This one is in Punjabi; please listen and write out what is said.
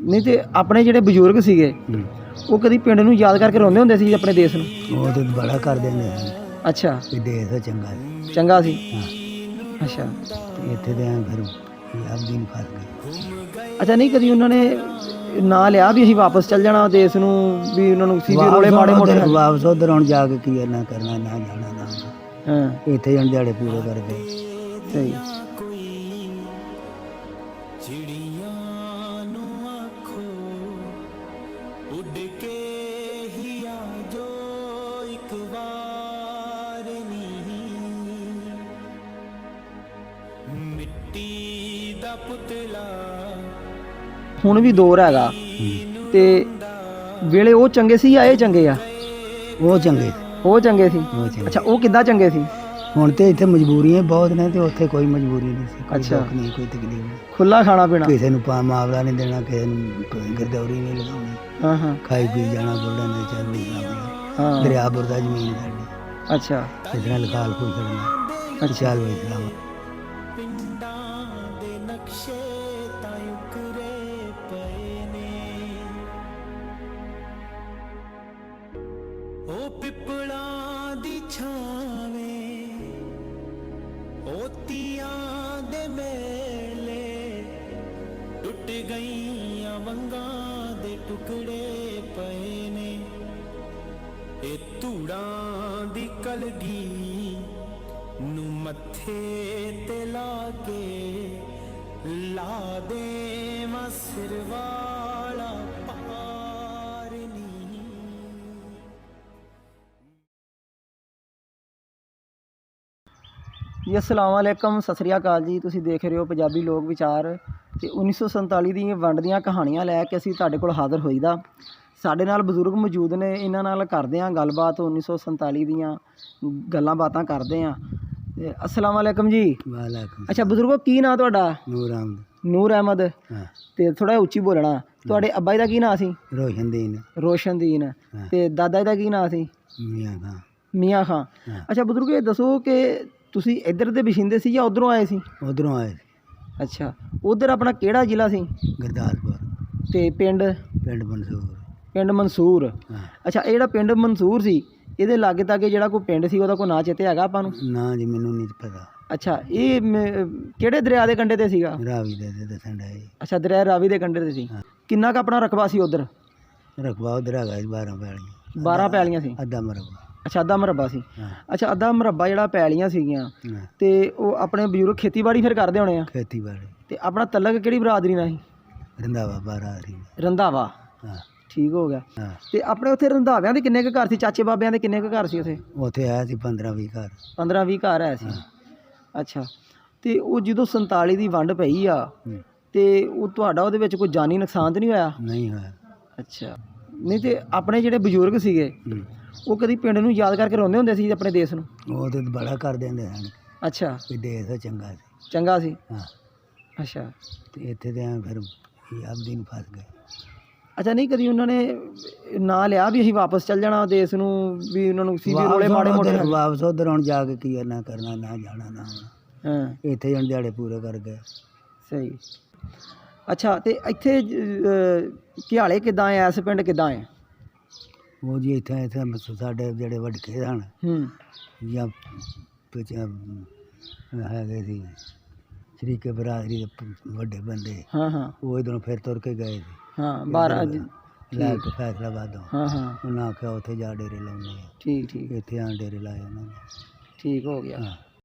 नहीं तो अपने ਜਿਹੜੇ ਬਜ਼ੁਰਗ ਸੀਗੇ ਉਹ ਕਦੀ ਪਿੰਡ ਨੂੰ ਯਾਦ ਕਰਕੇ ਰੋਂਦੇ ਹੁੰਦੇ ਸੀ ਆਪਣੇ ਦੇਸ਼ ਨੂੰ ਉਹ ਤੇ ਬੜਾ ਕਰ ਦਿੰਦੇ ਹਨ ਅੱਛਾ ਵੀ ਦੇਸ਼ ਚੰਗਾ ਹੈ ਚੰਗਾ ਸੀ ਹਾਂ ਅੱਛਾ ਤੇ ਇੱਥੇ ਦੇ ਆਂ ਫਿਰ ਆਪ ਦਿਨ ਫਸ ਗਏ ਅੱਛਾ ਨਹੀਂ ਕਦੀ ਉਹਨਾਂ ਨੇ ਨਾਂ ਲਿਆ ਵੀ ਅਸੀਂ ਵਾਪਸ ਚੱਲ ਜਾਣਾ ਦੇਸ਼ ਨੂੰ ਵੀ ਉਹਨਾਂ ਨੂੰ ਸੀ ਵੀ ਰੋਲੇ ਮਾੜੇ ਮੋਟੇ ਵਾਪਸ ਉਧਰ ਹੁਣ ਜਾ ਕੇ ਕੀ ਨਾ ਕਰਨਾ ਨਾ ਜਾਣਾ ਨਾ ਹਾਂ ਇੱਥੇ ਹੁਣ ਦਿਹਾੜੇ ਪੂਰੇ ਕਰਦੇ ਸਹੀ ਹੁਣ ਵੀ ਦੌਰ ਹੈਗਾ ਤੇ ਵੇਲੇ ਉਹ ਚੰਗੇ ਸੀ ਜਾਂ ਇਹ ਚੰਗੇ ਆ ਉਹ ਚੰਗੇ ਉਹ ਚੰਗੇ ਸੀ ਅੱਛਾ ਉਹ ਕਿੱਦਾਂ ਚੰਗੇ ਸੀ ਹੁਣ ਤੇ ਇੱਥੇ ਮਜਬੂਰੀਆਂ ਬਹੁਤ ਨੇ ਤੇ ਉੱਥੇ ਕੋਈ ਮਜਬੂਰੀ ਨਹੀਂ ਸੀ ਕੋਈ ਅੱਛਾ। ਦੁੱਖ ਨਹੀਂ ਕੋਈ ਤਕਲੀਫ ਨਹੀਂ ਖੁੱਲਾ ਖਾਣਾ ਪੀਣਾ ਕਿਸੇ ਨੂੰ ਮਾਵਲਾ ਨਹੀਂ ਦੇਣਾ ਕਿਸੇ ਨੂੰ ਗਰਦੌਰੀ ਨਹੀਂ ਲਗਾਉਣੀ ਹਾਂ ਹਾਂ ਖਾਈ ਪੀ ਜਾਣਾ ਬੋਲਣ ਦੇ ਚੱਲਦੀ ਹਾਂ ਦਰਿਆ ਬੁਰਦਾ ਜ਼ਮੀਨ ਸਾਡੀ ਅੱਛਾ ਇਸ ਤਰ੍ਹਾਂ ਲਖਾਲ ਕੋਈ ਕਰਨਾ ਚੱਲ ਵੇ ਸਲਾਮ ਧੂੜਾਂ ਦੀ ਕਲਗੀ ਨੂੰ ਮੱਥੇ ਤੇ ਲਾ ਕੇ ਲਾ ਦੇ ਮਸਰ ਵਾਲਾ ਪਾਰ ਨੀ ਜੀ अस्सलाम वालेकुम सत श्री अकाल जी ਤੁਸੀਂ देख रहे हो पंजाबी लोक विचार ਤੇ 1947 ਦੀਆਂ ਵੰਡ ਦੀਆਂ ਕਹਾਣੀਆਂ ਲੈ ਕੇ ਅਸੀਂ ਤੁਹਾਡੇ ਕੋਲ ਹਾਜ਼ਰ ਹੋਈਦਾ ਸਾਡੇ ਨਾਲ ਬਜ਼ੁਰਗ ਮੌਜੂਦ ਨੇ ਇਹਨਾਂ ਨਾਲ ਕਰਦੇ ਆਂ ਗੱਲਬਾਤ 1947 ਦੀਆਂ ਗੱਲਾਂ ਬਾਤਾਂ ਕਰਦੇ ਆਂ ਤੇ अस्सलाम वालेकुम जी ਵਾਲੇਕੁਮ ਅੱਛਾ ਬਜ਼ੁਰਗੋ ਕੀ ਨਾਂ ਤੁਹਾਡਾ ਨੂਰ ਅਹਿਮਦ ਨੂਰ ਅਹਿਮਦ ਹਾਂ ਤੇ ਥੋੜਾ ਉੱਚੀ ਬੋਲਣਾ ਤੁਹਾਡੇ ਅੱਬਾ ਜੀ ਦਾ ਕੀ ਨਾਂ ਸੀ ਰੋਸ਼ਨਦੀਨ ਰੋਸ਼ਨਦੀਨ ਤੇ ਦਾਦਾ ਜੀ ਦਾ ਕੀ ਨਾਂ ਸੀ ਮੀਆਂ ਖਾਂ ਮੀਆਂ ਖਾਂ ਅੱਛਾ ਬਜ਼ੁਰਗੋ ਇਹ ਦੱਸੋ ਕਿ ਤੁਸੀਂ ਇੱਧਰ ਦੇ ਵਸਿੰਦੇ ਸੀ ਜਾਂ ਉਧਰੋਂ ਆਏ ਸੀ ਉਧਰੋਂ ਆਏ ਅੱਛਾ ਉਧਰ ਆਪਣਾ ਕਿਹੜਾ ਜ਼ਿਲ੍ਹਾ ਸੀ ਗੁਰਦਾਸਪੁਰ ਤੇ ਪਿੰਡ ਪਿੰਡ ਮਨਸੂਰ ਹਾਂ ਅੱਛਾ ਇਹ ਜਿਹੜਾ ਪਿੰਡ ਮਨਸੂਰ ਸੀ ਇਹਦੇ ਲਾਗੇ ਤਾਗੇ ਜਿਹੜਾ ਕੋਈ ਪਿੰਡ ਸੀ ਉਹਦਾ ਕੋਈ ਨਾਂ ਚੇਤੇ ਹੈਗਾ ਆਪਾਂ ਨੂੰ ਨਾ ਜੀ ਮੈਨੂੰ ਨਹੀਂ ਪਤਾ ਅੱਛਾ ਇਹ ਕਿਹੜੇ ਦਰਿਆ ਦੇ ਕੰਢੇ ਤੇ ਸੀਗਾ ਰਾਵੀ ਦੇ ਦੱਸਣ ਦਾ ਅੱਛਾ ਦਰਿਆ ਰਾਵੀ ਦੇ ਕੰਢੇ ਤੇ ਸੀ ਕਿੰਨਾ ਕੁ ਆਪਣਾ ਰਕਬਾ ਸੀ ਉਧਰ ਰਕਬਾ ਉਧਰ ਹੈਗਾ 12 ਪੈਲੀਆਂ 12 ਪੈਲੀਆਂ ਸੀ ਅੱਧਾ ਮਰਬਾ ਅੱਛਾ ਅੱਧਾ ਮਰਬਾ ਸੀ ਹਾਂ ਅੱਛਾ ਅੱਧਾ ਮਰਬਾ ਜਿਹੜਾ ਪੈਲੀਆਂ ਸੀਗੀਆਂ ਹਾਂ ਤੇ ਉਹ ਆਪਣੇ ਬਜ਼ੁਰਗ ਖੇਤੀਬਾੜੀ ਫਿਰ ਕਰਦੇ ਹੋਣੇ ਆ ਖੇਤੀਬਾੜੀ ਤੇ ਆਪਣਾ ਤਲਕ ਕਿਹੜੀ ਬਰਾਦਰੀ ਨਾਲ ਸੀ ਰੰਧਾਵਾ 12 ਹਰੀ ਰੰਧਾਵਾ ਹਾਂ ਠੀਕ ਹੋ ਗਿਆ ਹਾਂ ਤੇ ਆਪਣੇ ਉੱਥੇ ਰੰਧਾਵਿਆਂ ਦੇ ਕਿੰਨੇ ਕੁ ਘਰ ਸੀ ਚਾਚੇ ਬਾਬਿਆਂ ਦੇ ਕਿੰਨੇ ਕੁ ਘਰ ਸੀ ਉੱਥੇ ਉੱਥੇ ਆਇਆ ਸੀ 15-20 ਘਰ 15-20 ਘਰ ਹੈ ਸੀ ਅੱਛਾ ਤੇ ਉਹ ਜਦੋਂ 47 ਦੀ ਵੰਡ ਪਈ ਆ ਤੇ ਉਹ ਤੁਹਾਡਾ ਉਹਦੇ ਵਿੱਚ ਕੋਈ ਜਾਨੀ ਨੁਕਸਾਨ ਤਾਂ ਨਹੀਂ ਹੋਇਆ ਨਹੀਂ ਹੋਇਆ ਅੱਛਾ ਨਹੀਂ ਤੇ ਆਪਣੇ ਜਿਹੜੇ ਬਜ਼ੁਰਗ ਸੀਗੇ ਉਹ ਕਦੀ ਪਿੰਡ ਨੂੰ ਯਾਦ ਕਰਕੇ ਰੋਂਦੇ ਹੁੰਦੇ ਸੀ ਆਪਣੇ ਦੇਸ਼ ਨੂੰ ਉਹ ਤੇ ਬੜਾ ਕਰ ਦਿੰਦੇ ਹਨ ਅੱਛਾ ਵੀ ਦੇਸ਼ ਚੰਗਾ ਸੀ ਚੰਗਾ ਸੀ ਹਾਂ ਅੱਛਾ ਤੇ ਇੱਥੇ ਦੇ ਆਂ ਫਿਰ ਆਪ ਦਿਨ ਫਸ ਗਏ ਅੱਛਾ ਨਹੀਂ ਕਦੀ ਉਹਨਾਂ ਨੇ ਨਾਂ ਲਿਆ ਵੀ ਅਸੀਂ ਵਾਪਸ ਚੱਲ ਜਾਣਾ ਦੇਸ਼ ਨੂੰ ਵੀ ਉਹਨਾਂ ਨੂੰ ਸੀ ਵੀ ਰੋਲੇ ਮਾੜੇ ਮੋਟੇ ਵਾਪਸ ਉਧਰ ਹੁਣ ਜਾ ਕੇ ਕੀ ਨਾ ਕਰਨਾ ਨਾ ਜਾਣਾ ਨਾ ਹਾਂ ਇੱਥੇ ਹੁਣ ਦਿਹਾੜੇ ਪੂਰੇ ਕਰ ਗਏ ਸਹੀ ਅੱਛਾ ਤੇ ਇੱਥੇ ਘਿਆਲੇ ਕਿੱਦਾਂ ਹੈ ਇਸ ਪਿੰਡ ਕਿੱਦਾਂ ਹੈ ਉਹ ਜੀ ਇੱਥੇ ਸਾਡੇ ਜਿਹੜੇ ਵੱਡੇ ਹਨ ਜਾਂ ਹੈਗੇ ਸੀ ਸ਼ਰੀਕੇ ਬਰਾਦਰੀ ਦੇ ਵੱਡੇ ਬੰਦੇ ਹਾਂ ਹਾਂ ਉਹ ਇੱਧਰੋਂ ਫਿਰ ਤੁਰ ਕੇ ਗਏ ਸੀ ਹਾਂ 12 ਲੈ ਕੇ ਫੈਸਲਾਬਾਦੋਂ ਹਾਂ ਹਾਂ ਉਹਨਾਂ ਆਖਿਆ ਉੱਥੇ ਜਾ ਡੇਰੇ ਲਾਉਣੇ ਆ ਠੀਕ ਠੀਕ ਇੱਥੇ ਆ ਡੇਰੇ ਲਾਏ ਉਹਨਾਂ ਨੇ ਠੀਕ ਹੋ ਗਿਆ ਹਾਂ